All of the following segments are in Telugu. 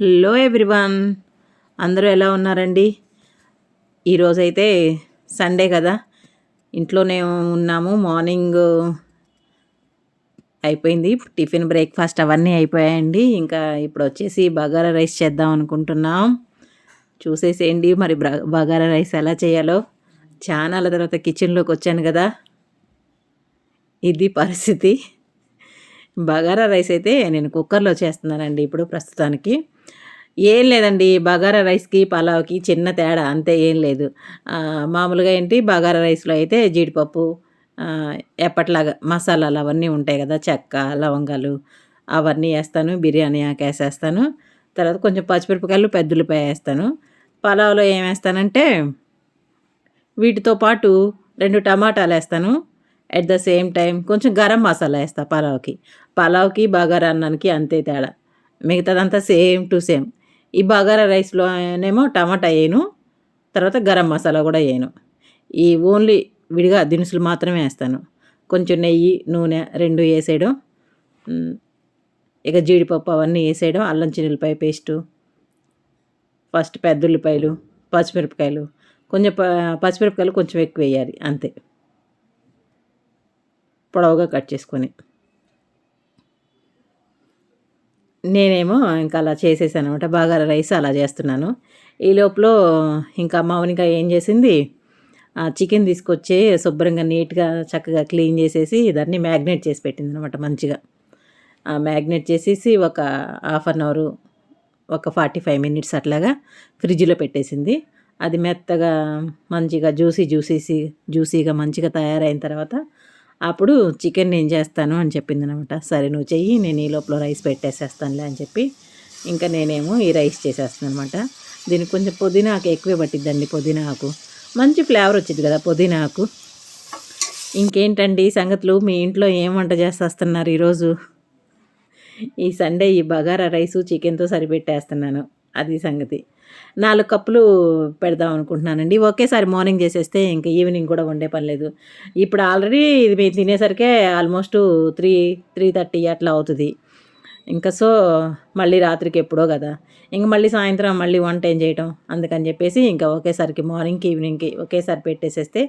హలో ఎవ్రీవన్, అందరూ ఎలా ఉన్నారండి? ఈరోజైతే సండే కదా, ఇంట్లోనే ఉన్నాము. మార్నింగ్ అయిపోయింది, టిఫిన్ బ్రేక్ఫాస్ట్ అవన్నీ అయిపోయాయండి. ఇంకా ఇప్పుడు వచ్చేసి బగారా రైస్ చేద్దాం అనుకుంటున్నాం. చూసేసేయండి మరి బగారా రైస్ ఎలా చేయాలో. చాలా తర్వాత కిచెన్లోకి వచ్చాను కదా, ఇది పరిస్థితి. బగారా రైస్ అయితే నేను కుక్కర్లో చేస్తున్నానండి ఇప్పుడు ప్రస్తుతానికి. ఏం లేదండి, బగారా రైస్కి పలావ్కి చిన్న తేడా, అంతే, ఏం లేదు. మామూలుగా ఏంటి, బగారా రైస్లో అయితే జీడిపప్పు, ఎప్పట్లాగా మసాలాలు అవన్నీ ఉంటాయి కదా, చెక్క లవంగాలు అవన్నీ వేస్తాను, బిర్యానీ ఆకు వేసేస్తాను, తర్వాత కొంచెం పచ్చిమిరపకాయలు పెద్దుల్లిపాయ వేస్తాను. పలావ్లో ఏం వేస్తానంటే వీటితో పాటు 2 టమాటాలు వేస్తాను. అట్ ద సేమ్ టైం కొంచెం గరం మసాలా వేస్తా పలావ్కి బగారా అన్నానికి అంతే తేడా, మిగతాదంతా సేమ్ టు సేమ్. ఈ బగారా రైస్లోనేమో టమాటా వేయను, తర్వాత గరం మసాలా కూడా వేయను. ఈ ఓన్లీ విడిగా దినుసులు మాత్రమే వేస్తాను. కొంచెం నెయ్యి నూనె 2 వేసేయడం, ఇక జీడిపప్పు అవన్నీ వేసేయడం, అల్లం చిన్నులపాయ పేస్టు, ఫస్ట్ పెద్దుల్లిపాయలు, పచ్చిమిరపకాయలు, కొంచెం పచ్చిమిరపకాయలు కొంచెం ఎక్కువ వేయాలి అంతే, పొడవుగా కట్ చేసుకొని. నేనేమో ఇంకా అలా చేసేసాను అనమాట, బగారా రైస్ అలా చేస్తున్నాను. ఈ లోపల ఇంకా మౌనిక ఏం చేసింది, చికెన్ తీసుకొచ్చి శుభ్రంగా నీట్గా చక్కగా క్లీన్ చేసేసి దాన్ని మ్యాగ్నేట్ చేసి పెట్టింది అనమాట మంచిగా. మ్యాగ్నేట్ చేసేసి ఒక 1/2 అవరు, ఒక 45 మినిట్స్ అట్లాగా ఫ్రిడ్జ్లో పెట్టేసింది. అది మెత్తగా మంచిగా జ్యూసీగా మంచిగా తయారైన తర్వాత అప్పుడు చికెన్ నేను చేస్తాను అని చెప్పింది అనమాట. సరే నువ్వు చెయ్యి, నేను ఈ లోపల రైస్ పెట్టేసేస్తానులే అని చెప్పి ఇంకా నేనేమో ఈ రైస్ చేసేస్తాను అనమాట. దీనికి కొంచెం పుదీనా ఆకు ఎక్కువే పట్టిద్దండి, పుదీనా ఆకు మంచి ఫ్లేవర్ వచ్చింది కదా పుదీనా ఆకు. ఇంకేంటండి సంగతులు, మీ ఇంట్లో ఏం వంట చేసేస్తున్నారు ఈరోజు? ఈ సండే ఈ బగారా రైసు చికెన్తో సరిపెట్టేస్తున్నాను, అది సంగతి. 4 కప్పులు పెడదాం అనుకుంటున్నానండి. ఒకేసారి మార్నింగ్ చేసేస్తే ఇంక ఈవినింగ్ కూడా వండే పని లేదు. ఇప్పుడు ఆల్రెడీ ఇది మేము తినేసరికే ఆల్మోస్ట్ 3:30 అట్లా అవుతుంది. ఇంకా సో మళ్ళీ రాత్రికి ఎప్పుడో కదా, ఇంక మళ్ళీ సాయంత్రం మళ్ళీ వంట ఏం చేయటం, అందుకని చెప్పేసి ఇంకా ఒకేసారికి మార్నింగ్కి ఈవినింగ్కి ఒకేసారి పెట్టేసేస్తే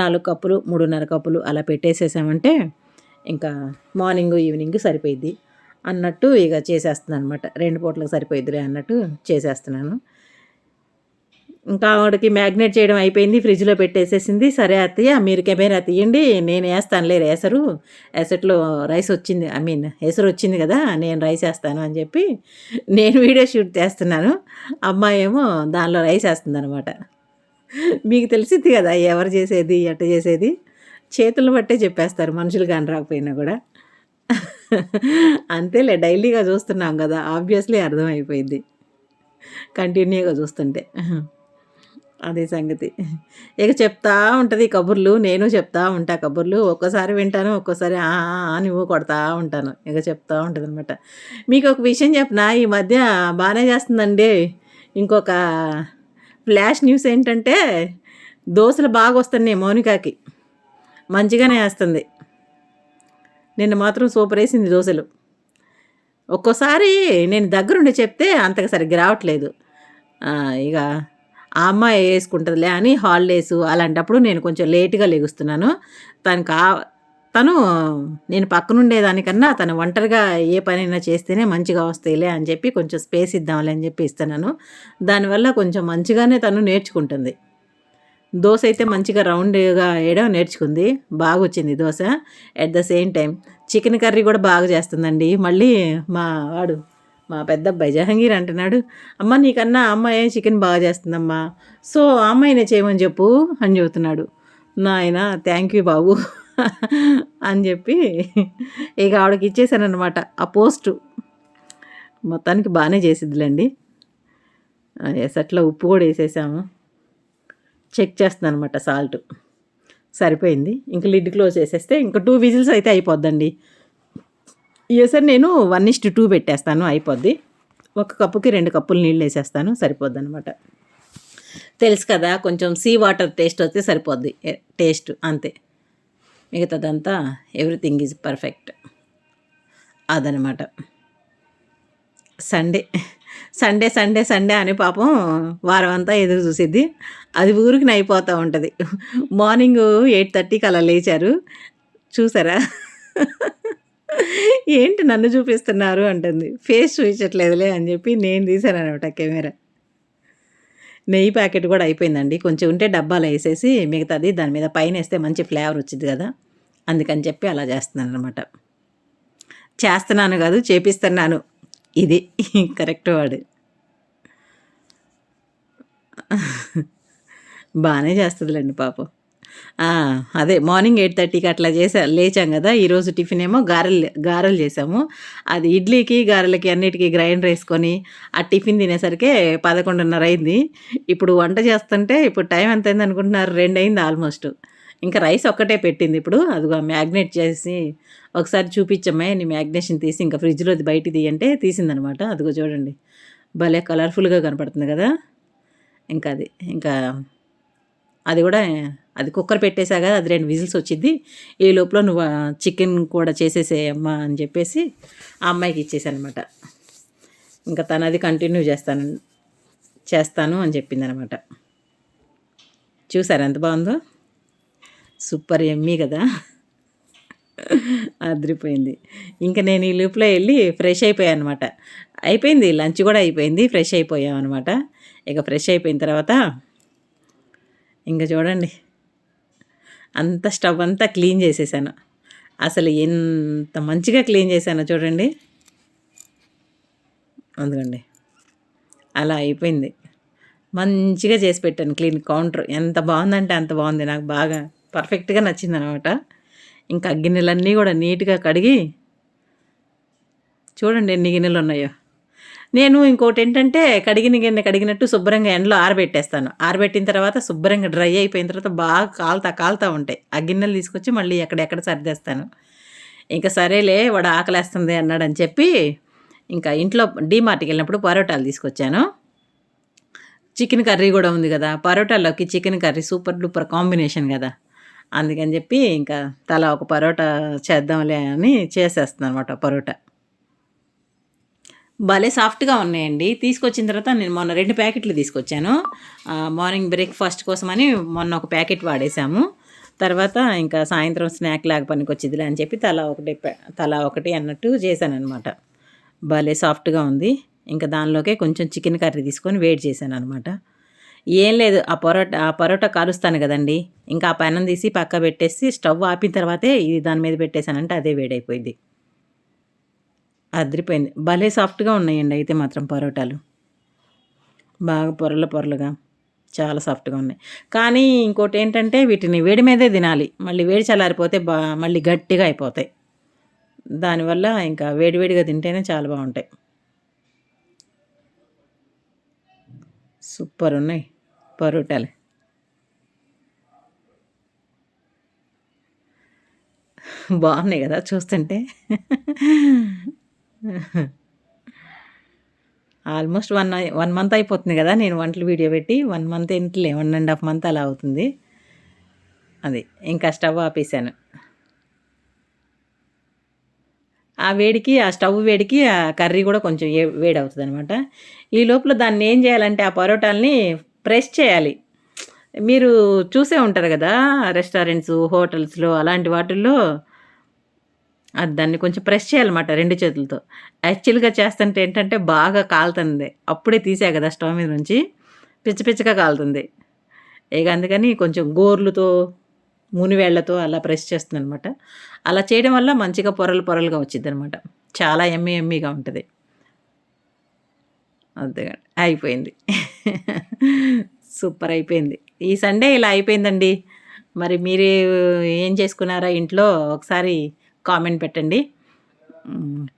4 కప్పులు 3:30 కప్పులు అలా పెట్టేసేసామంటే ఇంకా మార్నింగు ఈవినింగ్ సరిపోయిద్ది అన్నట్టు ఇక చేసేస్తున్నాను అనమాట. 2 పూటలకు సరిపోయిద్దిలే అన్నట్టు చేసేస్తున్నాను. ఇంకా ఆవిడకి మ్యాగ్నేట్ చేయడం అయిపోయింది, ఫ్రిడ్జ్లో పెట్టేసేసింది. సరే అత్తయ్య మీరు కెమెరా తీయండి, నేను వేస్తానులే ఎసట్లో రైస్ వచ్చింది, ఎసరు వచ్చింది కదా, నేను రైస్ వేస్తాను అని చెప్పి నేను వీడియో షూట్ చేస్తున్నాను. అమ్మాయి ఏమో దానిలో రైస్ వేస్తుంది అనమాట. మీకు తెలిసిద్ది కదా ఎవరు చేసేది ఎట్ట చేసేది, చేతులను బట్టే చెప్పేస్తారు మనుషులు కాని రాకపోయినా కూడా. అంతేలే, డైలీగా చూస్తున్నాం కదా, ఆబ్వియస్లీ అర్థమైపోయింది కంటిన్యూగా చూస్తుంటే. అదే సంగతి. ఇక చెప్తా ఉంటుంది కబుర్లు, నేను చెప్తా ఉంటా కబుర్లు. ఒక్కోసారి వింటాను, ఒక్కోసారి నువ్వు కొడతా ఉంటాను. ఇక చెప్తా ఉంటుంది అనమాట. మీకు ఒక విషయం చెప్పనా, ఈ మధ్య బాగానే చేస్తుందండి. ఇంకొక ఫ్లాష్ న్యూస్ ఏంటంటే, దోశలు బాగా వస్తున్నాయి మౌనికాకి, మంచిగానే వేస్తుంది. నిన్న మాత్రం సూపర్ వేసింది దోశలు. ఒక్కోసారి నేను దగ్గరుండి చెప్తే అంతగా సరిగ్గా రావట్లేదు. ఇక ఆ అమ్మాయి వేసుకుంటుందిలే అని హాలిడేస్ అలాంటప్పుడు నేను కొంచెం లేట్గా లెగుస్తున్నాను. తను నేను పక్కనుండేదానికన్నా తను ఒంటరిగా ఏ పనైనా చేస్తేనే మంచిగా వస్తాయిలే అని చెప్పి కొంచెం స్పేస్ ఇద్దాంలే అని చెప్పి ఇస్తున్నాను. దానివల్ల కొంచెం మంచిగానే తను నేర్చుకుంటుంది. దోశ అయితే మంచిగా రౌండ్గా వేయడం నేర్చుకుంది, బాగా వచ్చింది dosa. At the same time chicken curry కూడా బాగా చేస్తుందండి. మళ్ళీ మా పెద్ద అబ్బాయి జహంగీర్ అంటున్నాడు, అమ్మ నీకన్నా అమ్మాయి చికెన్ బాగా చేస్తుందమ్మా, సో ఆ అమ్మాయినే చేయమని చెప్పు అని చెబుతున్నాడు. నాయన థ్యాంక్ యూ బాబు అని చెప్పి ఇక ఆవిడకి ఇచ్చేసాను అనమాట ఆ పోస్టు. మొత్తానికి బాగానే చేసిద్దిలేండి. ఎసట్లో ఉప్పు కూడా వేసేసాము, చెక్ చేస్తున్నాను అనమాట సాల్ట్ సరిపోయింది. ఇంకా లిడ్ క్లోజ్ చేసేస్తే ఇంకా 2 విజిల్స్ అయితే అయిపోద్దండి. సార్ నేను 1:2 పెట్టేస్తాను, అయిపోద్ది. 1 కప్పుకి 2 కప్పులు నీళ్ళు వేసేస్తాను, సరిపోద్ది అనమాట. తెలుసు కదా, కొంచెం సీ వాటర్ టేస్ట్ వస్తే సరిపోద్ది, టేస్ట్ అంతే. మిగతాదంతా ఎవ్రీథింగ్ ఈజ్ పర్ఫెక్ట్. అదనమాట సండే. సండే సండే సండే అని పాపం వారం అంతా ఎదురు చూసిద్ది. అది ఊరికినే అయిపోతూ ఉంటది. మార్నింగు 8:30కి అలా లేచారు. చూసారా? ఏంటి నన్ను చూపిస్తున్నారు అంటుంది. ఫేస్ చూపించట్లేదులే అని చెప్పి నేను తీశాననమాట కెమెరా. నెయ్యి ప్యాకెట్ కూడా అయిపోయిందండి. కొంచెం ఉంటే డబ్బాలో ఏసేసి మిగతాది దాని మీద పైనేస్తే మంచి ఫ్లేవర్ వచ్చిద్ది గదా! అందుకని చెప్పి అలా చేస్తున్నాననమాట. చేస్తున్నాను కాదు, చేపిస్తున్నాను. ఇది కరెక్ట్ వర్డ్. బానే చేస్తదిలెండి పాపం. ఆ! అదే మార్నింగ్ 8:30కి అట్లా లేచాం గదా! ఈరోజు టిఫినేమో గారెలు చేసాము. అది ఇడ్లీకి, గారెలకి అన్నిటికి గ్రైండర్ ఏసుకొని, ఆ టిఫిన్ తినేసరికే 11:30 అయింది. ఇప్పుడు వంట చేస్తుంటే ఇప్పుడు టైం ఎంతయిందనుకుంటున్నారు? 2 అయింది ఆల్మోస్ట్. ఇంకా రైస్ ఒక్కటే పెట్టింది ఇప్పుడు. అదిగో మ్యాగ్నేట్ చేసి ఒకసారి చూపించమ్మే నీ మ్యాగ్నేషన్ తీసి ఇంకా ఫ్రిడ్జ్‌లోది బయటికి తీయంటే తీసిందనమాట. అదిగో చూడండి. భలే కలర్‌ఫుల్‌గా కనపడుతుంది గదా! ఇంకా అది. ఇంకా అది గూడా అది కుక్కర్ పెట్టేసా గదా! అది 2 విజిల్స్ వచ్చిద్ది. ఈ లోపల నువ్వు చికెన్ కూడా చేసేసేయమ్మా అని జెప్పేసి ఆ అమ్మాయికి ఇచ్చేసాననమాట. ఇంకా తనది కంటిన్యూ చేస్తాను అని చెప్పిందనమాట. చూసారా ఎంత బావుందో? సూపర్ యమ్మీ గదా! అదిరిపోయింది. ఇంక నేను ఈ లోపులో ఎళ్లి ఫ్రెష్ అయిపోయాననమాట. అయిపోయింది లంచ్ గూడా అయిపోయింది. ఫ్రెష్ అయిపోయామనమాట. ఇక ఫ్రెష్ అయిపోయిన తర్వాత ఇంక చూడండి అంతా స్టవ్ అంతా క్లీన్ చేసేసాను. అసలు ఎంత మంచిగా క్లీన్ చేశానో చూడండి. అందుకండి అలా అయిపోయింది. మంచిగా చేసి పెట్టాను క్లీన్ కౌంటర్. ఎంత బావుందంటే అంత బావుంది. నాకు బాగా పర్ఫెక్ట్‌గా నచ్చిందనమాట. ఇంకా గిన్నెలన్నీ గూడా నీట్‌గా కడిగి చూడండి ఎన్ని గిన్నెలున్నాయో. నేను ఇంకోటేంటంటే కడిగిన గిన్నె కడిగినట్టు శుభ్రంగా ఎండలో ఆరబెట్టేస్తాను. ఆరబెట్టిన తర్వాత శుభ్రంగా డ్రై అయిపోయిన తర్వాత బాగా కాలుతా ఉంటాయి. ఆ గిన్నెలు తీసుకొచ్చి మళ్ళీ ఎక్కడెక్కడ సర్దేస్తాను. ఇంక సరేలే వాడు ఆకలేస్తుంది అన్నాడని చెప్పి ఇంకా ఇంట్లో డీమార్ట్‌కెళ్ళినప్పుడు పరోటాలు తీసుకొచ్చాను. చికెన్ కర్రీ గూడా ఉంది గదా! పరోటాలోకి chicken curry super duper combination గదా! అందుకని జెప్పి ఇంకా తలా ఒక పరోటా చేద్దాంలే అని చేసేస్తున్నాననమాట పరోటా. భలే సాఫ్ట్‌గా ఉన్నాయండి. తీసుకొచ్చిన తర్వాత నేను మొన్న 2 ప్యాకెట్లు తీసుకొచ్చాను. మార్నింగ్ బ్రేక్‌ఫాస్ట్ కోసమని మొన్న ఒక ప్యాకెట్ వాడేసాము. తర్వాత ఇంకా సాయంత్రం స్నాక్ లాగా పనికొచ్చిద్దిలే అని చెప్పి తలా ఒకటి అన్నట్టు చేశాననమాట. భలే సాఫ్ట్‌గా ఉంది. ఇంకా దానిలోకే కొంచెం చికెన్ కర్రీ తీసుకొని వేడి చేశాననమాట. ఏం లేదు ఆ పరోటా కాలుస్తాను గదండీ! ఇంకా ఆ పెనం తీసి పక్క పెట్టేసి స్టవ్ ఆపిన తర్వాతే ఇది దాని మీద పెట్టేసానంటే అదే వేడైపోయిద్ది. అదిరిపోయింది. భలే సాఫ్ట్‌గా ఉన్నాయండి అయితే మాత్రం పరోటాలు. బాగా పొరలుగా చాలా సాఫ్ట్‌గా ఉన్నాయి. కానీ ఇంకోటేంటంటే వీటిని వేడి మీదే తినాలి. మళ్ళీ వేడి చల్లారిపోతే మళ్ళీ గట్టిగా అయిపోతాయి. దానివల్ల ఇంకా వేడి వేడిగా తింటేనే చాలా బావుంటాయి. సూపరున్నాయి పరోటాలు. బాగున్నాయి గదా! చూస్తుంటే. ఆల్మోస్ట్ 1 మంత్ అయిపోతుంది గదా! నేను వంటలు వీడియో పెట్టి. 1 మంత్ ఏంటిలే 1 ½ మంత్ అలా అవుతుంది. అది. ఇంకా స్టవ్ ఆపేసాను. ఆ స్టవ్ వేడికి ఆ కర్రీ గూడా కొంచెం వేడవుతదనమాట. ఈ లోపల దాన్నేం జేయాలంటే ఆ పరోటాలని ప్రెస్ చేయాలి. మీరు చూసే ఉంటారు గదా! రెస్టారెంట్సు, హోటల్స్‌లో అలాంటి వాటిల్లో దాన్ని కొంచెం ప్రెస్ చేయాలన్నమాట 2 చేతులతో. యాక్చువల్‌గా చేస్తంటే ఏంటంటే బాగా కాలుతంది. అప్పుడే తీసా గదా! స్టవ్ మీద నుంచి. పిచ్చగా కాలుతుంది. ఇగ అందుకని కొంచెం గోర్లుతో, మునివేళ్ళతో అలా ప్రెస్ చేస్తున్నాననమాట. అలా చేయడం వల్ల మంచిగా పొరలుగా వచ్చిద్దనమాట. చాలా యమ్మీగా ఉంటది. అంతే అయిపోయింది. సూపర్ అయిపోయింది. ఈ సండే ఇలా అయిపోయిందండి. మరి మీరు ఏం చేసుకున్నారా ఇంట్లో ఒకసారి కామెంట్ పెట్టండి.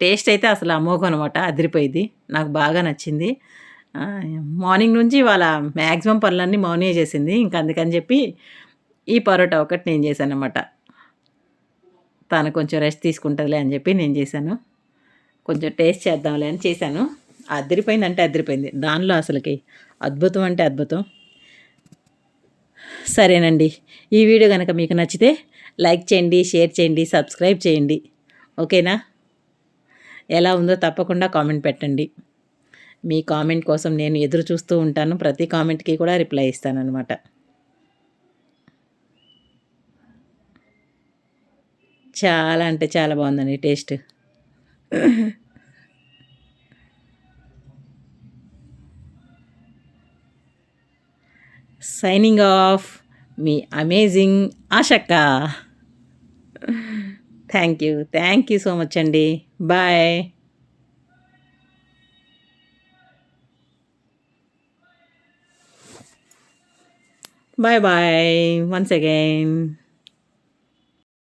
టేస్ట్ అయితే అసలు అమోఘం అనమాట. అదిరిపోయిద్ది. నాకు బాగా నచ్చింది. మార్నింగ్ నుంచి ఇవాళ మాక్సిమం పనులన్నీ మౌనియే చేసింది. ఇంక అందుకని చెప్పి ఈ పరోటా ఒకటి నేను చేశాననమాట. తను కొంచెం రెస్ట్ తీసుకుంటదిలే అని చెప్పి నేను చేశాను. కొంచెం టేస్ట్ చేద్దాంలే అని చేశాను. అదిరిపోయిందంటే అదిరిపోయింది. దానిలో అసలకి అద్భుతం అంటే అద్భుతం. సరేనండి. ఈ వీడియో గనక మీకు నచ్చితే లైక్ చేయండి, షేర్ చేయండి, సబ్స్క్రైబ్ చేయండి. ఓకేనా? ఎలా ఉందో తప్పకుండా కామెంట్ పెట్టండి. మీ కామెంట్ కోసం నేను ఎదురు చూస్తూ ఉంటాను. ప్రతి కామెంట్‌కి కూడా రిప్లై ఇస్తాననమాట. చాలా అంటే చాలా బావుందండి టేస్ట్. సైనింగ్ ఆఫ్ మీ అమేజింగ్ ఆషక్క. Thank you. Thank you so much అండి. Bye. Bye bye. Once again.